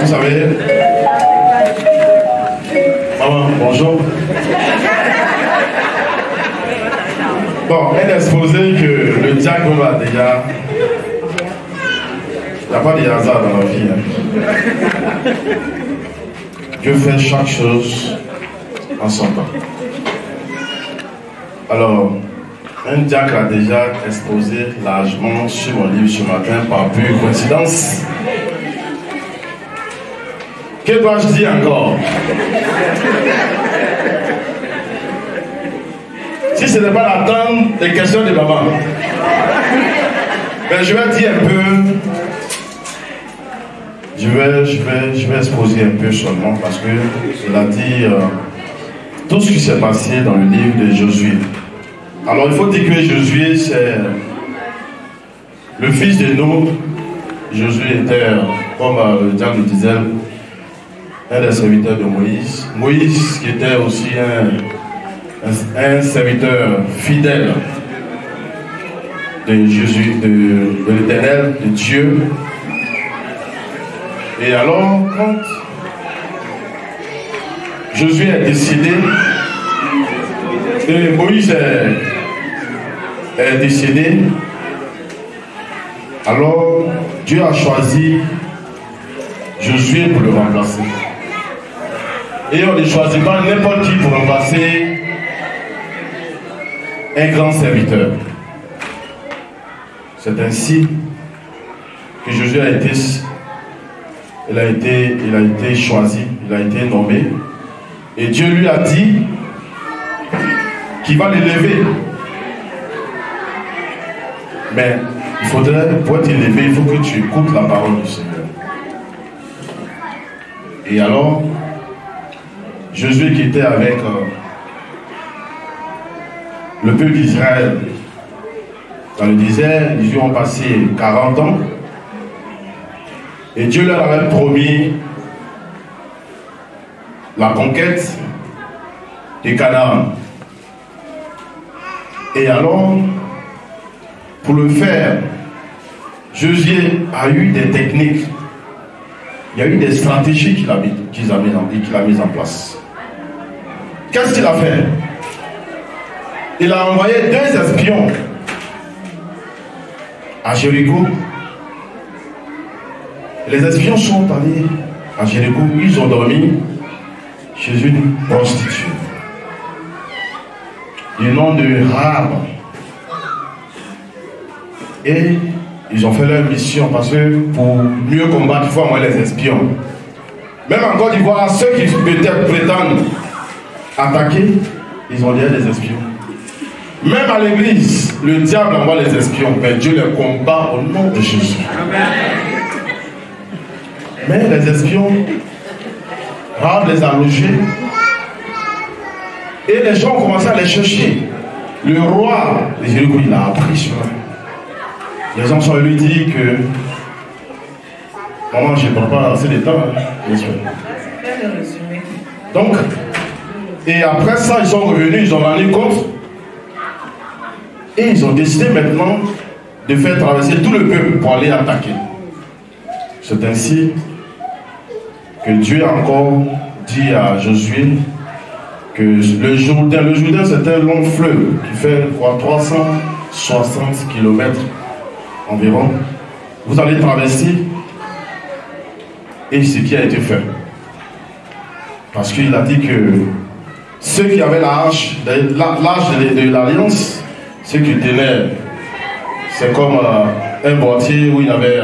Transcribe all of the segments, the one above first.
vous savez. Maman, bonjour. Bon, elle a exposé que le diable va déjà. Il n'y a pas de hasard dans la vie. Hein. Dieu fait chaque chose en son temps. Alors, un diacre a déjà exposé largement sur mon livre ce matin par pure coïncidence. Que dois-je dire encore? Si ce n'est pas la tente des questions de maman, ben je vais dire un peu, je vais exposer un peu seulement parce que cela dit tout ce qui s'est passé dans le livre de Josué. Alors il faut dire que Josué c'est le fils de Nun. Josué était, comme le diable disait, un des serviteurs de Moïse. Moïse qui était aussi un serviteur fidèle de Jésus, de l'Éternel, de Dieu. Et alors, quand Josué est décédé, et Moïse est décédé, alors Dieu a choisi Josué pour le remplacer. Et on ne choisit pas n'importe qui pour remplacer un grand serviteur. C'est ainsi que Josué a été choisi, il a été nommé. Et Dieu lui a dit qu'il va l'élever. Mais il faudrait, pour être élevé, il faut que tu écoutes la parole du Seigneur. Et alors, Josué qui était avec le peuple d'Israël dans le désert, ils ont passé 40 ans. Et Dieu leur avait promis la conquête de Canaan. Et alors, pour le faire, Josué a eu des techniques, il y a eu des stratégies qu'il a mises en place. Qu'est-ce qu'il a fait? Il a envoyé 2 espions à Jéricho. Les espions sont allés à Jéricho, ils ont dormi chez une prostituée du nom de Rahab. Et ils ont fait leur mission parce que pour mieux combattre, il faut envoyer les espions. Même en Côte d'Ivoire, ceux qui peut-être prétendent attaquer, ils ont déjà des espions. Même à l'église, le diable envoie les espions, mais Dieu les combat au nom de Jésus. Amen. Mais les espions, Rahab les a logés. Et les gens ont commencé à les chercher. Le roi de Jéricho, il a appris cela. Les gens sont lui dit que maman, je ne prends pas assez de temps. Bien sûr. Donc, et après ça, ils sont revenus, ils ont rendu compte. Et ils ont décidé maintenant de faire traverser tout le peuple pour aller attaquer. C'est ainsi que Dieu a encore dit à Josué que le Jourdain c'est un long fleuve qui fait 360 km environ. Vous allez traverser et ce qui a été fait. Parce qu'il a dit que ceux qui avaient l'arche de l'alliance, ceux qui tenaient, c'est comme un boîtier où il y avait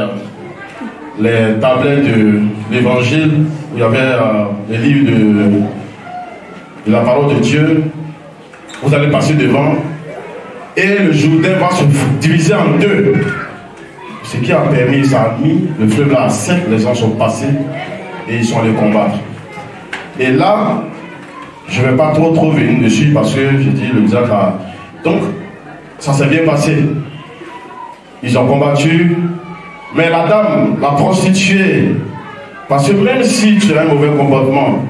les tablettes de l'évangile, où il y avait les livres de la parole de Dieu. Vous allez passer devant et le Jourdain va se diviser en 2. Ce qui a permis, ça a mis le fleuve là à sec, les gens sont passés et ils sont allés combattre. Et là, je ne vais pas trop venir dessus parce que j'ai dit le diable a... Donc, ça s'est bien passé. Ils ont combattu, mais la dame, la prostituée, parce que même si tu as un mauvais comportement,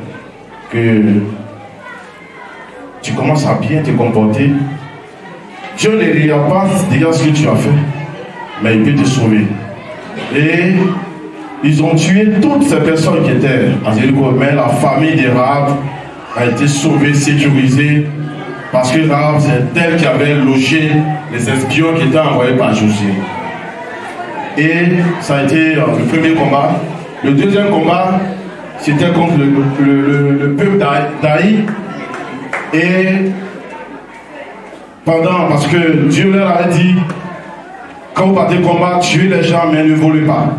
que tu commences à bien te comporter, Dieu ne rira pas derrière ce que tu as fait, mais il peut te sauver. Et Ils ont tué toutes ces personnes qui étaient à Jéricho, mais la famille de Rahab a été sauvée, sécurisée, parce que Rahab, c'est elle qui avait logé les espions qui étaient envoyés par Josué. Et ça a été le premier combat. Le deuxième combat, c'était contre le peuple d'Aï. Et parce que Dieu leur avait dit, quand vous partez combattre, tuez les gens, mais ne volez pas.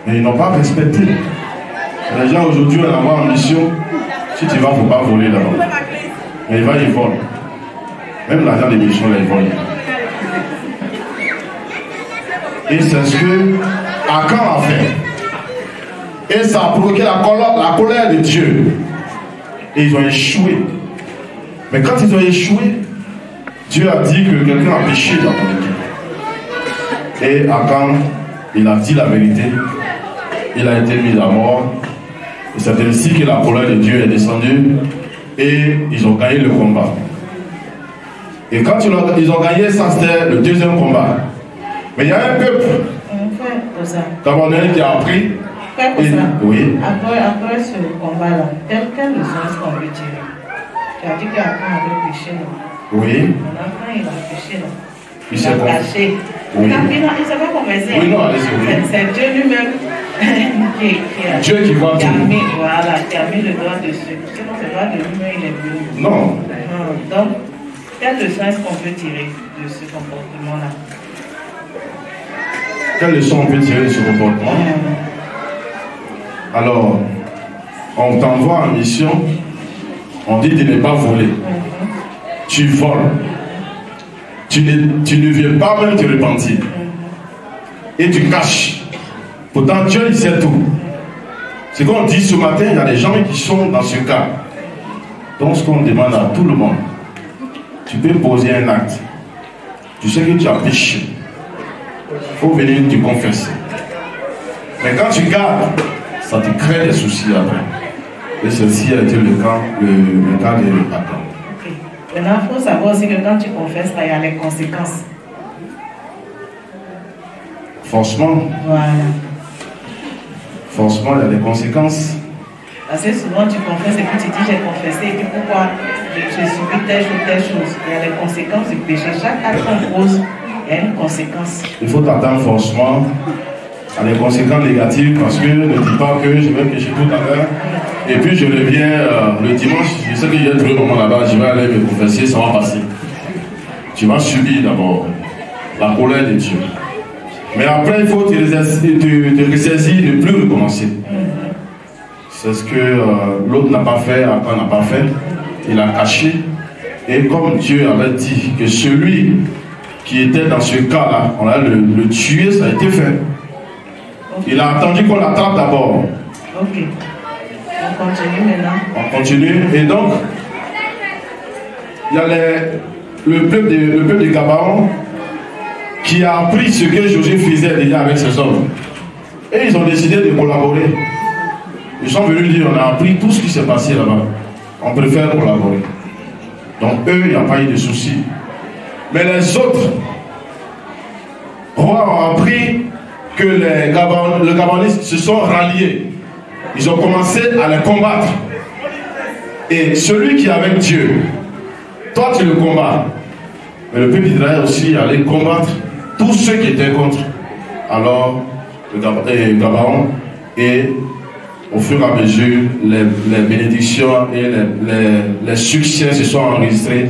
Mais ils n'ont pas respecté. Les gens aujourd'hui, on envoie en mission. Si tu vas, il ne faut pas voler là-bas. Mais il va y voler. Même l'argent des missions, là, ils volent. Et c'est ce que Akan a fait. Et ça a provoqué la colère de Dieu. Et ils ont échoué. Mais quand ils ont échoué, Dieu a dit que quelqu'un a péché dans ton équipe. Et Akan, il a dit la vérité. Il a été mis à mort. Et c'est ainsi que la colère de Dieu est descendue. Et ils ont gagné le combat. Et quand ils ont gagné, ça c'était le deuxième combat. Mais il y a un peuple camerounais qui a appris. Oui. Après ce combat-là, quelle leçon est-ce qu'on veut tirer? Tu as dit qu'Akan avait péché, non? Oui. Akan, il a péché, non? Il a caché. Oui. Il ne s'est pas convaincu. Oui, non, allez-y. C'est Dieu lui-même Dieu qui voit tout. Qui a mis le doigt dessus. Sinon, c'est pas de lui-même, il est venu. Non. Donc, quelle leçon est-ce qu'on peut tirer de ce comportement-là? Quelle leçon on peut tirer de ce comportement? Alors, on t'envoie en mission, on dit de ne pas voler. Tu voles. Tu ne viens pas même te repentir. Et tu caches. Pourtant, Dieu, il sait tout. C'est qu'on dit ce matin, il y a des gens qui sont dans ce cas. Donc, ce qu'on demande à tout le monde, tu peux poser un acte. Tu sais que tu as péché. Il faut venir te confesser. Mais quand tu gardes, ça te crée des soucis après. Et ceci a été le cas de Akan. Maintenant, il faut savoir aussi que quand tu confesses, il y a les conséquences. Forcément. Voilà. Forcément, il y a des conséquences. Parce que souvent, tu confesses et puis tu dis j'ai confessé et puis pourquoi j'ai subi telle chose. Il y a les conséquences du péché. Chaque acte qu'on pose, il y a une conséquence. Il faut t'attendre forcément à des conséquences négatives parce que ne dis pas que je vais pécher tout à l'heure. Et puis je reviens le dimanche, je sais qu'il y a trouvé un moment là-bas, je vais aller me confesser, ça va passer. Tu vas subir d'abord la colère de Dieu. Mais après, il faut te ressaisir, ne plus recommencer. C'est ce que l'autre n'a pas fait, Akan n'a pas fait. Il a caché. Et comme Dieu avait dit que celui qui était dans ce cas-là, on allait le tuer, ça a été fait. Il a attendu qu'on l'attrape d'abord. Ok. On continue maintenant. On continue. Et donc, il y a le peuple de Gabaon qui a appris ce que Josué faisait déjà avec ses hommes. Et ils ont décidé de collaborer. Ils sont venus dire, on a appris tout ce qui s'est passé là-bas. On préfère collaborer. Donc eux, il n'y a pas eu de soucis. Mais les autres rois ont appris que les Gabaonistes se sont ralliés. Ils ont commencé à les combattre. Et celui qui est avec Dieu, toi tu le combats. Mais le peuple d'Israël aussi allait combattre tous ceux qui étaient contre. Alors, le Gabaon, et au fur et à mesure, les bénédictions et les succès se sont enregistrés,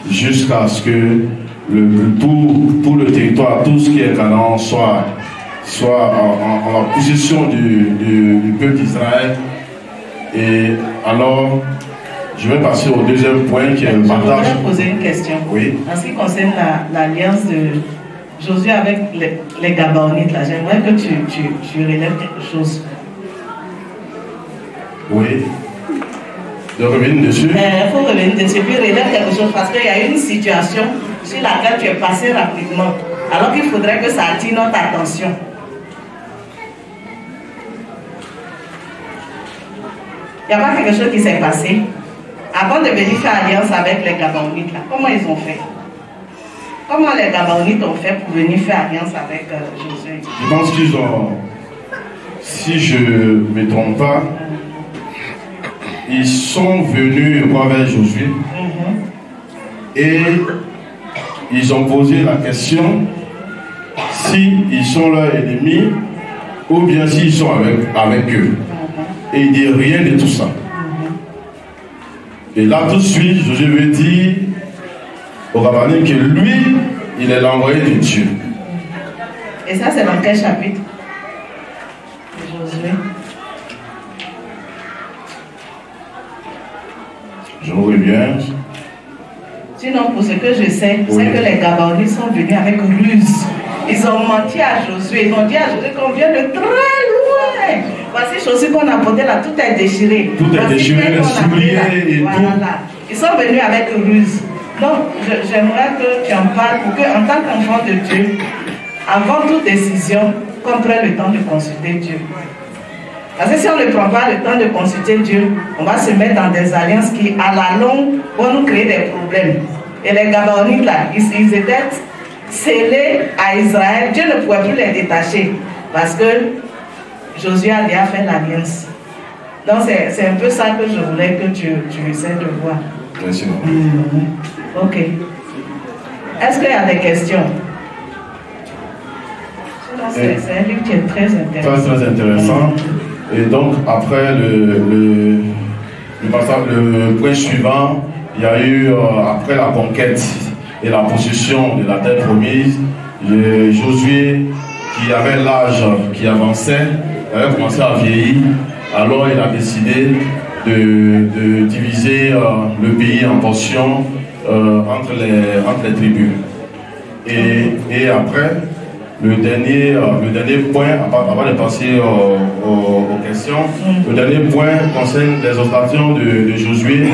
jusqu'à ce que tout le territoire, tout ce qui est Canaan soit en la possession du peuple d'Israël. Et alors, je vais passer au deuxième point qui est le partage. Je voudrais poser une question. Oui. En ce qui concerne l'alliance de Josué avec les Gabaonites, j'aimerais que tu relèves quelque chose. Oui. De revenir dessus. Il faut revenir dessus, puis relève quelque chose parce qu'il y a une situation sur laquelle tu es passé rapidement, alors qu'il faudrait que ça attire notre attention. Il n'y a pas quelque chose qui s'est passé avant de venir faire alliance avec les Gabaonites là. Comment ils ont fait? Comment les Gabaonites ont fait pour venir faire alliance avec Josué? Je pense qu'ils ont, si je ne me trompe pas, ils sont venus vers Josué et ils ont posé la question s'ils sont leurs ennemis ou bien s'ils sont avec eux. Et il dit rien de tout ça. Et là tout de suite, Josué veut dire au rabbin que lui, il est l'envoyé de Dieu. Et ça, c'est dans quel chapitre? Josué. Je reviens. Sinon, pour ce que je sais, c'est que les Gabaonites sont venus avec ruse. Ils ont menti à Josué. Ils ont dit à Josué qu'on vient de très loin. Voici Josué qu'on a porté là, tout est déchiré. Tout est déchiré, les souliers et tout. Voilà. Ils sont venus avec ruse. Donc, j'aimerais que tu en parles pour qu'en tant qu'enfant de Dieu, avant toute décision, qu'on prenne le temps de consulter Dieu. Parce que si on ne prend pas le temps de consulter Dieu, on va se mettre dans des alliances qui, à la longue, vont nous créer des problèmes. Et les Gabaonites, là, ils étaient scellés à Israël. Dieu ne pouvait plus les détacher parce que Josué a déjà fait l'alliance. Donc, c'est un peu ça que je voulais que tu essaies de voir. Merci. Ok. Est-ce qu'il y a des questions? C'est un livre qui est très intéressant. Très intéressant. Et donc, après le point suivant, il y a eu, après la conquête et la possession de la terre promise, Josué, qui avait l'âge qui avançait, avait commencé à vieillir, alors il a décidé de diviser le pays en portions entre les tribus. Et après, le dernier point, avant de passer aux questions, le dernier point concerne les occasions de Josué,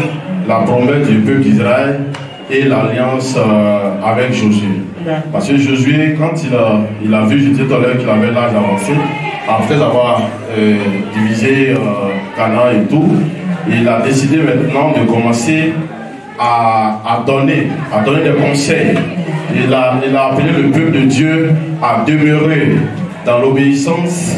la promesse du peuple d'Israël et l'alliance avec Josué. Parce que Josué, quand il a vu, je disais tout à l'heure qu'il avait l'âge avancé, après avoir divisé Canaan et tout, il a décidé maintenant de commencer à donner des conseils. Il a appelé le peuple de Dieu à demeurer dans l'obéissance,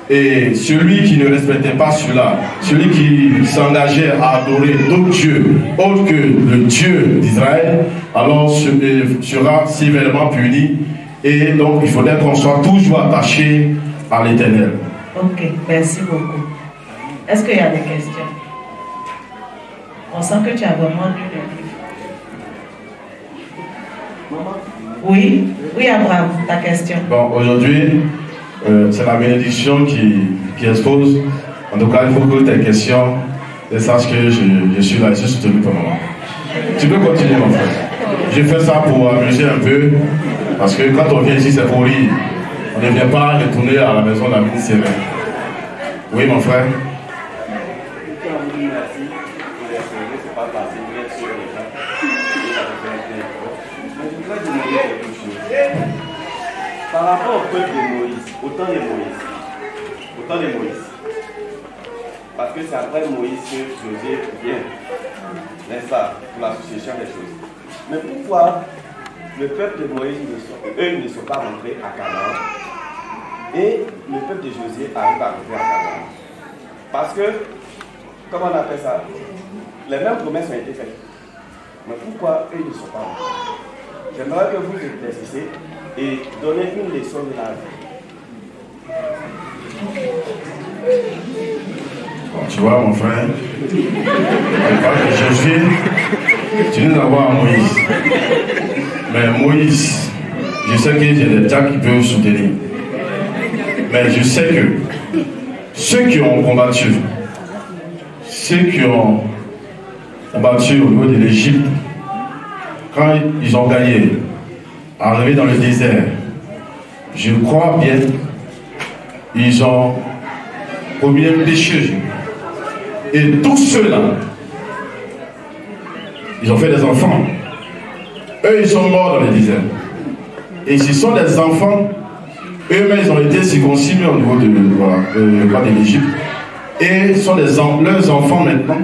et celui qui ne respectait pas cela, celui qui s'engageait à adorer d'autres dieux autres que le Dieu d'Israël, alors sera sévèrement puni. Et donc il faudrait qu'on soit toujours attaché à l'Éternel. Ok, merci beaucoup. Est-ce qu'il y a des questions? On sent que tu as vraiment lu le livre. Oui, Abraham, ta question. Bon, aujourd'hui, c'est la bénédiction qui expose. En tout cas, il faut que tes questions, et sache que je suis là, je suis soutenu pour le moment. Tu peux continuer, mon frère. J'ai fait ça pour amuser un peu, parce que quand on vient ici, c'est pour rire. On ne vient pas retourner à la maison d'un ministère. Oui, mon frère. Par rapport au peuple de Moïse, au temps de Moïse, parce que c'est après Moïse que Josué vient, n'est-ce pas, pour la succession des choses. Mais pourquoi le peuple de Moïse, eux ne sont pas rentrés à Canaan et le peuple de Josué arrive à rentrer à Canaan? Parce que, comment on appelle ça, les mêmes promesses ont été faites. Mais pourquoi eux ne sont pas rentrés? J'aimerais que vous éclaircissiez et donnez une leçon de la vie. Bon, tu vois, mon frère, Josué, tu viens d'avoir Moïse. Mais Moïse, je sais qu'il y a des gens qui peuvent soutenir. Mais je sais que ceux qui ont combattu, ceux qui ont combattu au niveau de l'Égypte, quand ils ont gagné, arrivés dans le désert, je crois bien, ils ont commis un péché. Et tous ceux-là, ils ont fait des enfants. Eux, ils sont morts dans le désert. Et ce sont des enfants, eux-mêmes, ils ont été circoncis au niveau de l'Égypte. Et ce sont leurs enfants maintenant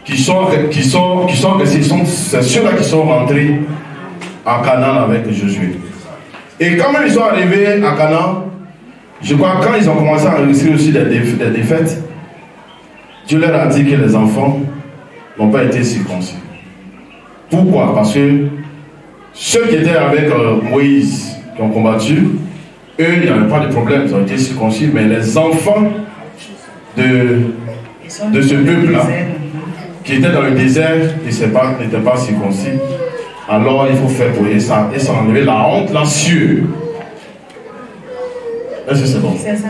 c'est ceux-là qui sont rentrés à Canaan avec Josué. Et quand ils sont arrivés à Canaan, je crois quand ils ont commencé à réussir aussi des défaites, Dieu leur a dit que les enfants n'ont pas été circoncis. Pourquoi? Parce que ceux qui étaient avec Moïse, qui ont combattu, eux, il n'y avait pas de problème, ils ont été circoncis, mais les enfants de ce peuple-là, qui étaient dans le désert, n'étaient pas circoncis. Alors il faut faire pour eux ça et s'enlever la honte, la sueur. Est-ce que c'est bon? C'est ça.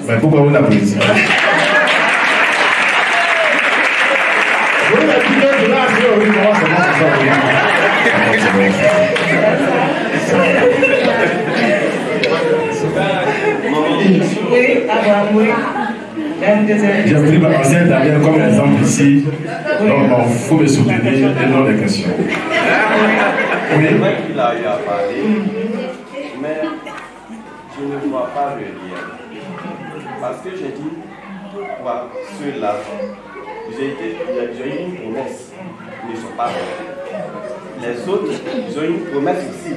Mais pourquoi vous n'applaudissez pas? Vous l'avez dit que là, oui, comment c'est bon, oui, avoir oui. J'ai pris ma ancienne dernière comme exemple ici. Donc, il faut me soutenir et non les questions. Oui. C'est vrai qu'il a eu à parler, mais je ne vois pas le lien. Parce que j'ai dit, pourquoi ceux-là, j'ai eu une promesse, ils ne sont pas venus. Les autres, ils ont eu une promesse aussi,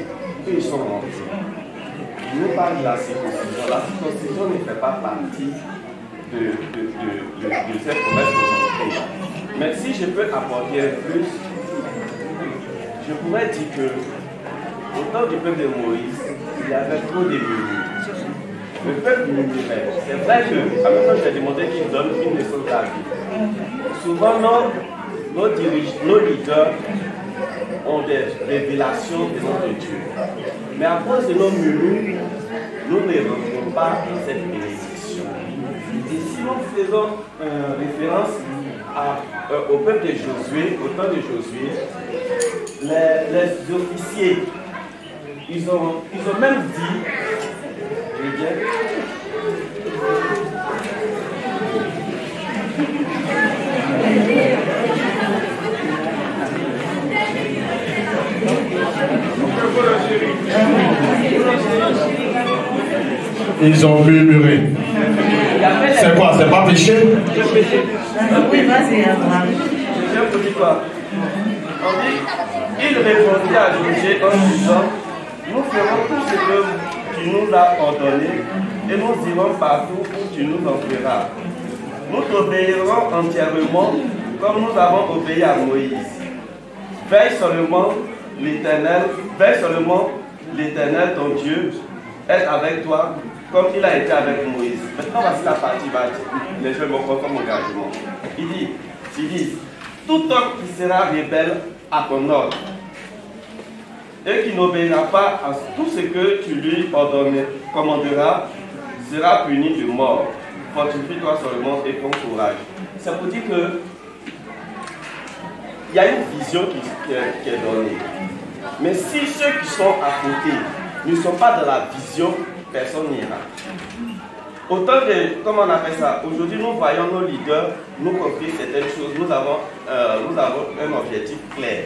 ils sont rentrés. Ils nous parlent de la circoncision. La circoncision ne fait pas partie de cette promesse d'aujourd'hui. Mais si je peux apporter plus, je pourrais dire que au temps du peuple de Moïse, il y avait trop de murmures. Le peuple murmurait. C'est vrai que, à même temps, j'ai demandé qu'ils donnent une leçon de la vie. Souvent, nos leaders ont des révélations de notre Dieu. Mais à cause de nos murmures, nous ne rentrons pas dans cette bénédiction. Et si nous faisons référence au peuple de Josué, au temps de Josué, les officiers, ils ont même dit, je veux dire, ils ont murmuré. C'est quoi? C'est pas péché? Oui, vas-y, Abraham. Je vous dis quoi? On dit, il répondit à Josué en disant, nous ferons tout ce que tu nous as ordonné et nous irons partout où tu nous enverras. Nous t'obéirons entièrement comme nous avons obéi à Moïse. Veille seulement l'Éternel, ton Dieu, est avec toi comme il a été avec Moïse. Maintenant, voici la partie, les jeunes vont prendre comme engagement. Il dit, tout homme qui sera rebelle à ton ordre et qui n'obéira pas à tout ce que tu lui commanderas sera puni de mort. Fortifie-toi seulement et prends courage. Ça veut dire que il y a une vision qui est donnée. Mais si ceux qui sont à côté ne sont pas dans la vision, personne n'ira. Autant de, comment on appelle ça, aujourd'hui nous voyons nos leaders, nous compris certaines choses, nous avons un objectif clair.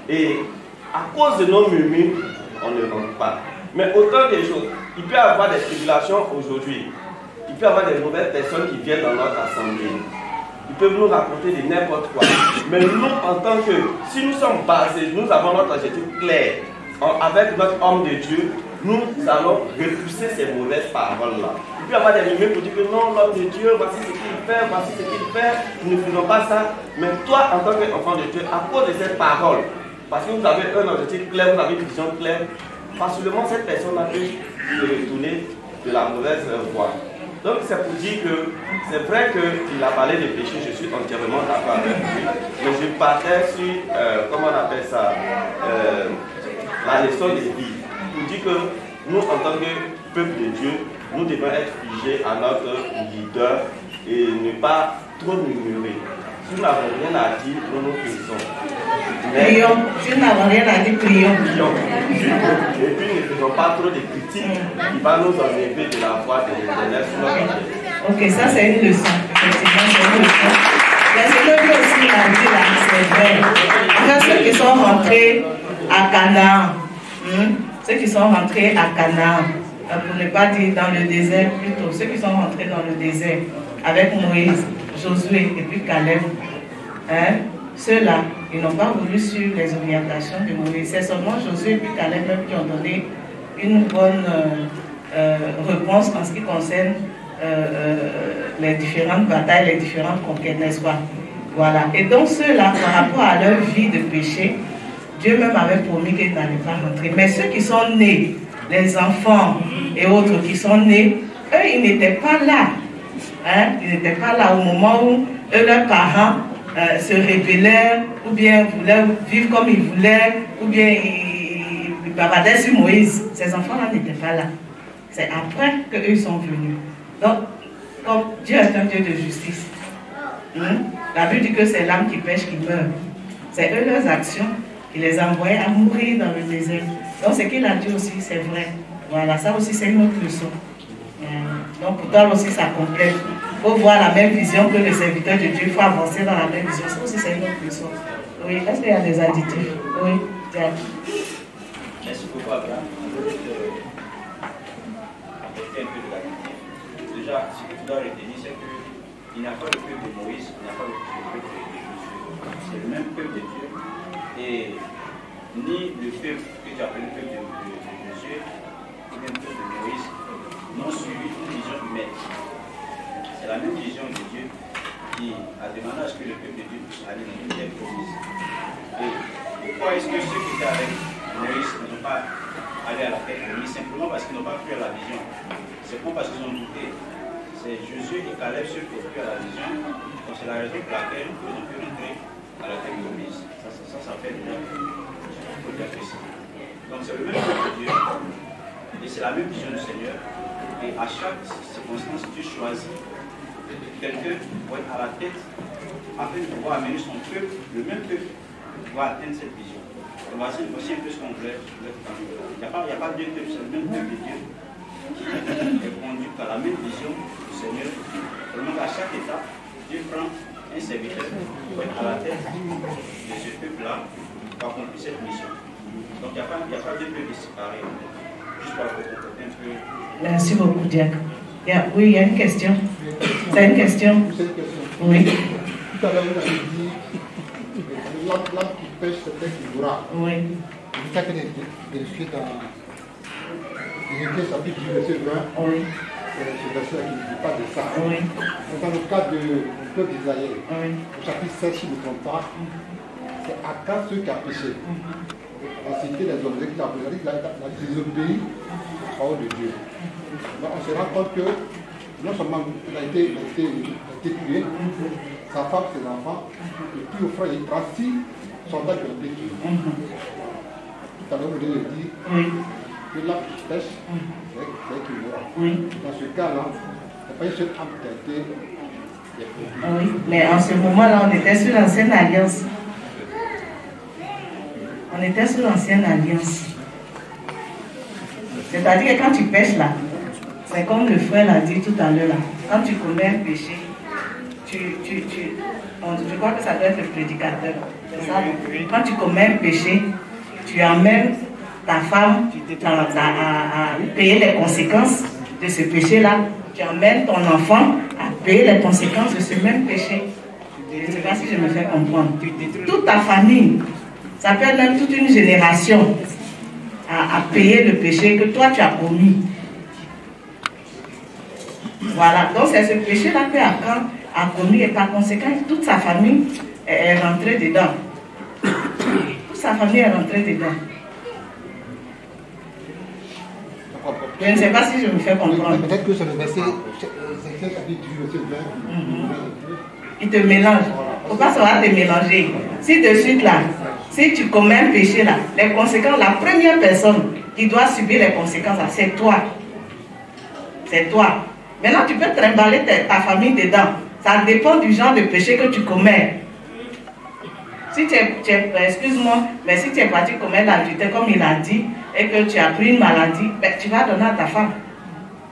Et à cause de nos murmures, on ne rentre pas. Mais autant de choses, il peut y avoir des tribulations aujourd'hui. Il peut y avoir des mauvaises personnes qui viennent dans notre assemblée. Ils peuvent nous raconter de n'importe quoi. Mais nous, en tant que, si nous sommes basés, nous avons notre objectif clair, avec notre homme de Dieu, nous allons repousser ces mauvaises paroles-là. Il peut y avoir des murmures pour dire que non, l'homme de Dieu, voici ce qu'il fait, voici ce qu'il fait, nous ne faisons pas ça. Mais toi, en tant qu'enfant de Dieu, à cause de cette parole, parce que vous avez un objectif clair, vous avez une vision claire, facilement cette personne-là peut se retourner de la mauvaise voie. Donc c'est pour dire que c'est vrai qu'il a parlé de péché, je suis entièrement d'accord avec lui. Mais je partais sur, comment on appelle ça, la leçon de vie. Pour dire que nous, en tant que peuple de Dieu, nous devons être figés à notre leader et ne pas trop murmurer. Si nous n'avons rien à dire, nous nous faisons. Prions. Si nous n'avons rien à dire, prions. Et puis ne faisons pas trop de critiques qui va nous enlever de la voie de l'Éternel sur notre vie. Ok, ça c'est une leçon. Effectivement, c'est une leçon. Mais ce que lui aussi a dit là, c'est vrai. Enfin, ceux qui sont rentrés à Canaan, ceux qui sont rentrés à Canaan, pour ne pas dire dans le désert plutôt, ceux qui sont rentrés dans le désert avec Moïse, Josué et puis Caleb, ceux-là, ils n'ont pas voulu suivre les orientations de Moïse. C'est seulement Josué et puis Caleb même qui ont donné une bonne réponse en ce qui concerne les différentes batailles, les différentes conquêtes, n'est-ce pas? Voilà. Et donc ceux-là, par rapport à leur vie de péché, Dieu même avait promis qu'ils n'allaient pas rentrer. Mais ceux qui sont nés, les enfants et autres qui sont nés, eux, ils n'étaient pas là. Hein? Ils n'étaient pas là au moment où eux, leurs parents se rébellèrent, ou bien voulaient vivre comme ils voulaient, ou bien ils bavardaient sur Moïse. Ces enfants-là n'étaient pas là. C'est après qu'eux sont venus. Donc, comme Dieu est un Dieu de justice, la Bible dit que c'est l'âme qui pêche qui meurt. C'est eux leurs actions qui les envoyaient à mourir dans le désert. Donc, ce qu'il a dit aussi, c'est vrai. Voilà, ça aussi, c'est une autre leçon. Donc, pour toi aussi, ça complète. Il faut voir la même vision que les serviteurs de Dieu. Il faut avancer dans la même vision. Ça aussi, c'est une autre leçon. Oui, est-ce qu'il y a des additifs? Oui, Jack. Merci beaucoup, Abraham. Apporter un peu de l'additif. Déjà, ce que tu dois retenir, c'est qu'il n'y a pas le peuple de Moïse, il n'y a pas le peuple de Josué. C'est le même peuple de Dieu. Et ni le peuple que tu appelles le peuple de Josué, ni le peuple de Moïse, n'ont suivi une vision humaine. C'est la même vision de Dieu qui a demandé à ce que le peuple de Dieu puisse aller dans une telle promise. Et pourquoi est-ce que ceux qui étaient avec Moïse ne sont pas allés à la terre promise? Simplement parce qu'ils n'ont pas cru à la vision. C'est pas parce qu'ils ont douté. C'est Josué et Caleb ceux qui ont cru à la vision. Donc c'est la raison pour laquelle ils ont pu rentrer à la terre promise. Ça fait déjà apprécier. Donc c'est le même peuple de Dieu. Et c'est la même vision du Seigneur. Et à chaque circonstance, Dieu choisit quelqu'un pour être à la tête afin de pouvoir amener son peuple, le même peuple, pour atteindre cette vision. Donc voici un peu ce qu'on voulait. Il n'y a pas deux peuples, c'est le même peuple de Dieu qui est conduit par la même vision du Seigneur. Seulement qu'à chaque étape, Dieu prend un serviteur pour être à la tête de ce peuple-là pour accomplir cette mission. Donc il n'y a pas deux peuples séparés. Juste pour compléter un peu. Merci beaucoup, Diak. Oui, il y a une question. C'est une question? Oui. Tout à l'heure, vous avez dit l'âme qui pêche, c'est elle qui mourra. Oui. C'est ça qu'elle est vérifiée dans Ézéchiel chapitre 10, verset 20. Oui. Ce verset-là qui ne dit pas de ça. Oui. Dans le cas du peuple d'Israël, Oui. au chapitre 16, si je ne me trompe pas, c'est Acab ceux qui a péché. On a cité les objets qu'il a péché, il a désobéi à la parole de Dieu. Donc on se rend compte que non seulement il a été tué, sa femme, ses enfants, et puis au frère, il prend 6 soldats qui ont été tués. Tout à l'heure, vous avez dit que l'âme qui pêche, c'est qui mourra. Dans ce cas-là, il n'y a pas une seule âme qui a été. Oui, mais en ce moment-là, on était sur l'ancienne alliance. On était sur l'ancienne alliance. C'est-à-dire que quand tu pêches là, c'est comme le frère l'a dit tout à l'heure là, quand tu commets un péché, je crois que ça doit être le prédicateur. C'est ça? Quand tu commets un péché, tu amènes ta femme à payer les conséquences de ce péché-là. Tu amènes ton enfant à payer les conséquences de ce même péché. Je ne sais pas si je me fais comprendre. Toute ta famille, ça peut être même toute une génération à payer le péché que toi tu as commis. Voilà, donc c'est ce péché-là que Acab a commis et par conséquent, toute sa famille est rentrée dedans. Toute sa famille est rentrée dedans. Je ne sais pas si je me fais comprendre. Peut-être que c'est le verset, c'est chapitre 10, verset 20. Il te mélange. Il ne faut pas savoir te mélanger. Si de suite là, si tu commets un péché là, les conséquences, la première personne qui doit subir les conséquences là, c'est toi. C'est toi. Maintenant, tu peux trimballer ta famille dedans. Ça dépend du genre de péché que tu commets. Si tu es excuse-moi, mais si tu es parti commettre l'adultère comme il a dit, et que tu as pris une maladie, ben, tu vas donner à ta femme.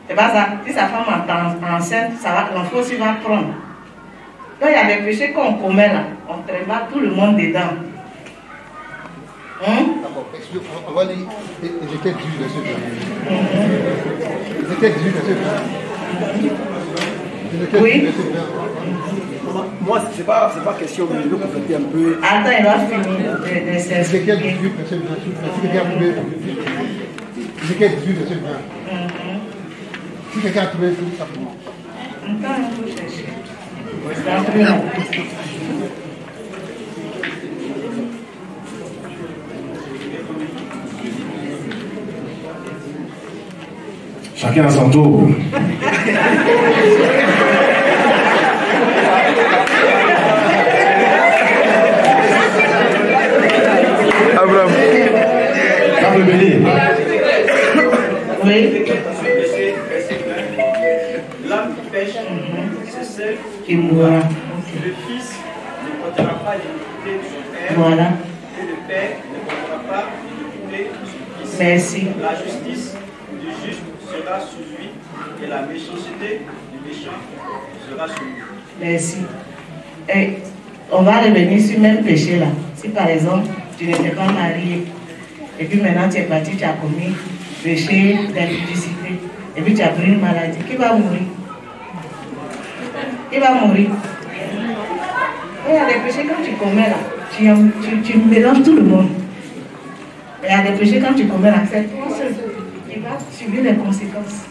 C'est pas ça. Si sa femme est enceinte, l'enfant aussi va prendre. Donc il y a des péchés qu'on commet là, on trimballe tout le monde dedans. D'accord, on va lire Ézéchiel 18, verset 20. Ézéchiel 18, verset 20. Oui. moi, c'est pas question, mais je veux compléter un peu. Attends, il va finir de Ézéchiel 18, verset 20. Si quelqu'un a trouvé. Ézéchiel 18, verset 20. Si quelqu'un a trouvé tout simplement. Attends, il faut chercher. C'est un peu long. Chacun à son tour. Abraham. Cap le béni. Oui. L'âme qui pêche, c'est celle Qui mourra. le fils ne portera pas l'iniquité de son père, Voilà. et le père ne portera pas l'iniquité de son fils. Merci. La justice du juste sera sur lui, et la méchanceté du méchant sera sur lui. Merci. Et on va revenir sur le même péché là. Si par exemple, tu n'étais pas marié, et puis maintenant tu es parti, tu as commis péché d'impudicité, et puis tu as pris une maladie, qui va mourir? Qui va mourir? Et il y a des péchés quand tu commets là, tu mélanges tout le monde. Et il y a des péchés quand tu commets là, c'est toi seul qui vas subir les conséquences.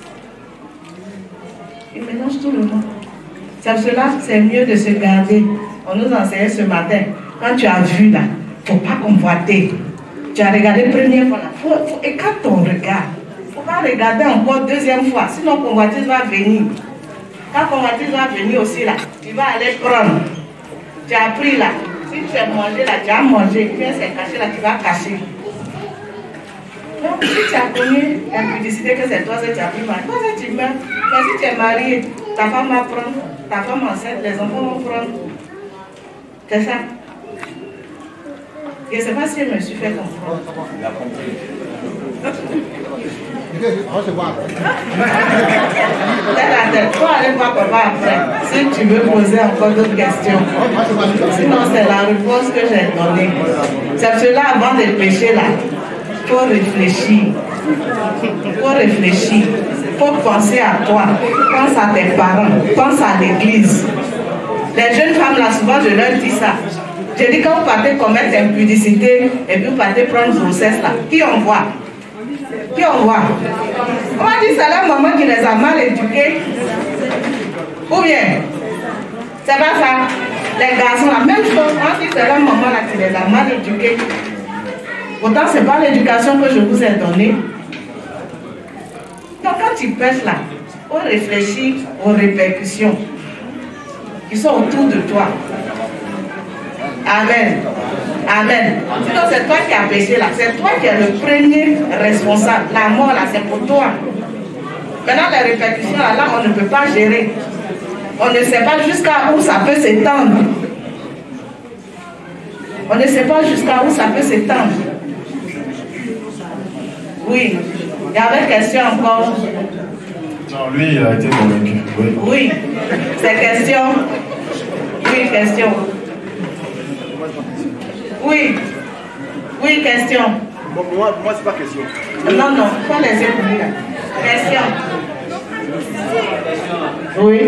Il mélange tout le monde. C'est pour cela que c'est mieux de se garder. On nous enseignait ce matin, quand tu as vu là, il ne faut pas convoiter. Tu as regardé première fois là, faut écarter ton regard. Il ne faut pas regarder encore deuxième fois, sinon convoitise va venir. Quand convoitise va venir aussi là, tu vas aller prendre. Tu as pris là, si tu as mangé là, tu as mangé, bien c'est caché là, tu vas cacher. Donc si tu as connu l'impudicité que c'est toi que tu as pris, toi tu meurs. Mais si tu es marié, ta femme va prendre, ta femme enceinte, les enfants vont prendre. C'est ça. Je ne sais pas si je me suis fait comprendre. Il a compris. Recevoir. Tête à tête, faut aller voir papa après. Si tu veux poser encore d'autres questions. Sinon, c'est la réponse que j'ai donnée. C'est pour cela, avant de pécher là, il faut réfléchir. Il faut réfléchir. Il faut penser à toi. Pense à tes parents. Pense à l'église. Les jeunes femmes là, souvent, je leur dis ça. Je dis quand vous partez commettre impudicité et puis vous partez prendre grossesse là, qui on voit? Qui on voit? On va dire c'est la maman qui les a mal éduqués. Ou bien, c'est pas ça. Les garçons, la même chose. On va dire c'est la maman là qui les a mal éduqués. Pourtant, ce n'est pas l'éducation que je vous ai donnée. Donc quand tu pèches là, on réfléchit aux répercussions qui sont autour de toi. Amen. Amen. Sinon, c'est toi qui as péché là. C'est toi qui es le premier responsable. La mort là, c'est pour toi. Maintenant, les répercussions là, on ne peut pas gérer. On ne sait pas jusqu'à où ça peut s'étendre. On ne sait pas jusqu'à où ça peut s'étendre. Oui. Il y avait question encore. Non, lui, il a été convaincu. Oui. Oui. C'est question. Oui, question. Oui. Oui, question. Bon, moi c'est pas question. Non, non, pas les écouter. Question. Oui.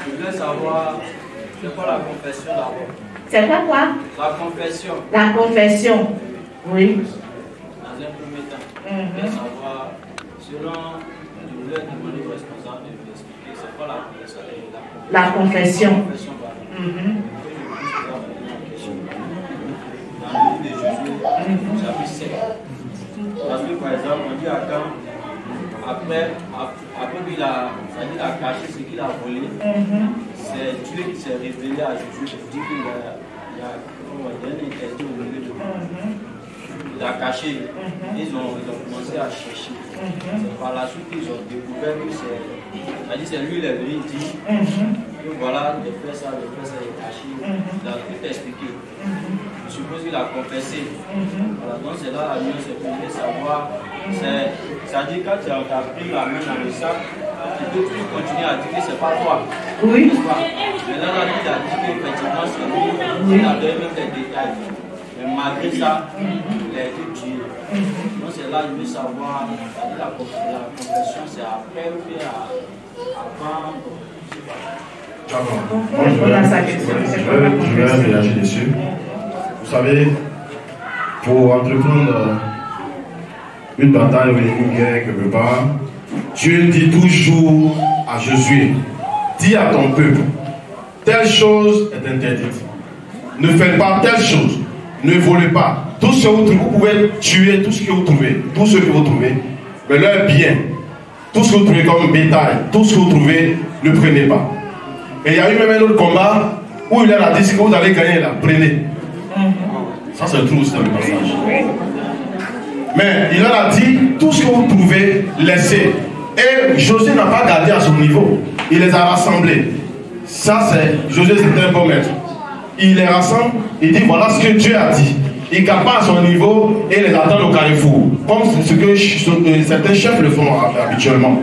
Je voulais savoir, c'est quoi la confession d'abord? C'est pas quoi? La confession. La confession. Oui. Dans un premier temps, je voulais savoir, selon, je voulais demander au responsable de m'expliquer, c'est quoi la confession? La confession. La confession, dans le livre de Josué, chapitre 7. Parce que par exemple, on dit à quand, après qu'il a caché ce qu'il a volé, c'est Dieu qui s'est révélé à Josué pour dire qu'il y a un interdit au milieu de lui. Il a caché, ils ont commencé à chercher. C'est par la suite qu'ils ont découvert que c'est lui, il est venu dire que voilà, il fait ça, il est caché. Il a tout expliqué. Je suppose qu'il a confessé. Voilà, donc c'est là la nuance, c'est pour savoir. Ça dit quand tu as pris la main dans le sac, tu peux toujours continuer à dire que c'est pas toi. Oui. Mais là, il a dit qu'effectivement c'est lui, il a donné même les détails. Mais malgré ça, il a été tué. Donc c'est là, je veux savoir, la confession, c'est après ou bien avant, je sais pas. Moi, je vais réagir dessus. Vous savez, pour entreprendre une bataille ou une guerre quelque part, Dieu dit toujours à Josué, dis à ton peuple, telle chose est interdite. Ne faites pas telle chose. Ne volez pas. Tout ce que vous trouvez, vous pouvez tuer tout ce que vous trouvez. Tout ce que vous trouvez. Mais leur bien, tout ce que vous trouvez comme bétail, tout ce que vous trouvez, ne prenez pas. Et il y a eu même un autre combat où il leur a dit ce que vous allez gagner là, prenez. Ça c'est trou, c'est le passage. Mais il leur a dit tout ce que vous trouvez, laissez. Et Josué n'a pas gardé à son niveau. Il les a rassemblés. Ça c'est, Josué c'était un bon maître. Il les rassemble, il dit voilà ce que Dieu a dit. Il garde pas à son niveau et les attend au carrefour. Comme ce que certains chefs le font habituellement.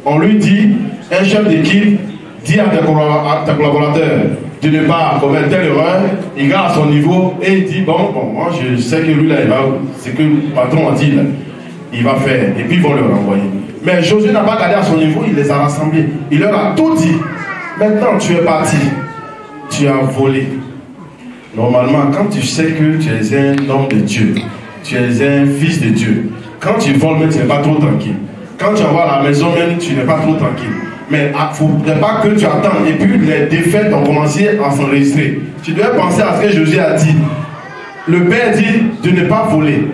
On lui dit, un chef d'équipe dit à tes collaborateurs de ne pas commettre telle erreur, il garde à son niveau et il dit bon, moi je sais que lui là, c'est que le patron a dit là, il va faire, et puis ils vont le renvoyer. Mais Josué n'a pas gardé à son niveau, il les a rassemblés. Il leur a tout dit. Maintenant tu es parti, tu as volé. Normalement, quand tu sais que tu es un homme de Dieu, tu es un fils de Dieu, quand tu voles même, tu n'es pas trop tranquille. Quand tu vas à la maison même, tu n'es pas trop tranquille. Mais il ne faut pas que tu attends. Et puis les défaites ont commencé à s'enregistrer. Tu dois penser à ce que Josué a dit. Le Père dit de ne pas voler.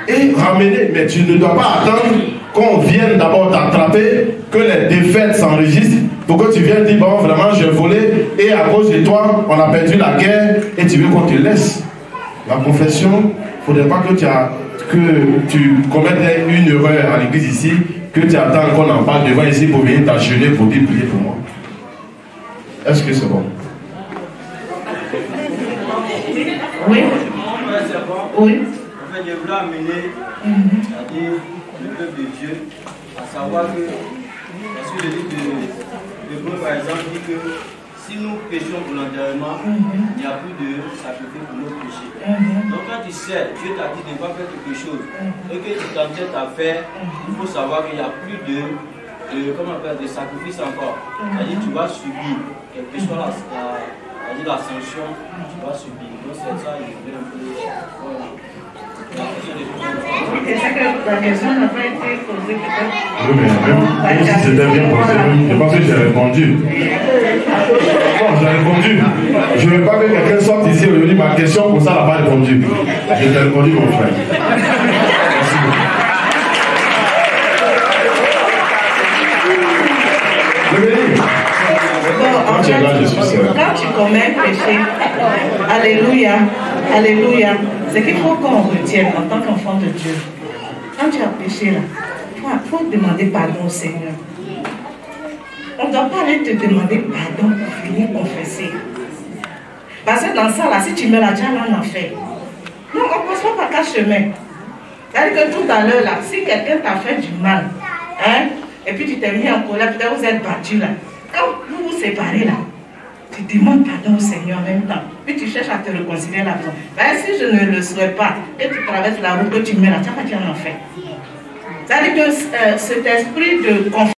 Et ramener, mais tu ne dois pas attendre qu'on vienne d'abord t'attraper, que les défaites s'enregistrent, pour que tu viennes dire, bon, vraiment, j'ai volé, et à cause de toi, on a perdu la guerre, et tu veux qu'on te laisse. La confession, il ne faudrait pas que tu commettes une erreur à l'église ici, que tu attends qu'on en parle devant ici pour venir t'agenouiller pour dire prier pour moi. Est-ce que c'est bon? Oui. Oui. En fait, je voulais amener c'est-à-dire le peuple de Dieu à savoir que, parce que le livre de Hébreux, par exemple, dit que si nous péchons volontairement, il n'y a plus de sacrifice pour nos péchés. Donc quand tu sais, Dieu t'a dit de ne pas faire quelque chose, et que tu t'entêtes à faire, il faut savoir qu'il n'y a plus de sacrifice encore. C'est-à-dire que tu vas subir, quelle que soit la sanction, tu vas subir. Donc c'est ça, il voulait un peu... Voilà. Et c'est que la question n'a pas été posée peut-être. Oui, mais même si c'était bien posé, je pense que j'ai répondu. Bon, j'ai répondu. Je ne veux pas que quelqu'un sorte ici et me dise ma question, pour ça, elle n'a pas répondu. Je t'ai répondu, mon frère. Merci beaucoup. Quand tu commets un péché, alléluia, alléluia, c'est qu'il faut qu'on retienne en tant qu'enfant de Dieu. Quand tu as péché là, il faut demander pardon au Seigneur. On ne doit pas aller te demander pardon pour venir confesser. Parce que dans ça là, si tu mets la diable en enfer, non, on ne passe pas par quel chemin. C'est-à-dire que tout à l'heure là, si quelqu'un t'a fait du mal, hein, et puis tu t'es mis en colère, peut-être vous êtes battu là. Quand vous vous séparez là, tu demandes pardon au Seigneur en même temps. Puis tu cherches à te réconcilier là-dedans. Ben, si je ne le souhaite pas, et tu traverses la route, que tu mets là, tu vas partir en enfer. C'est-à-dire que cet esprit de confiance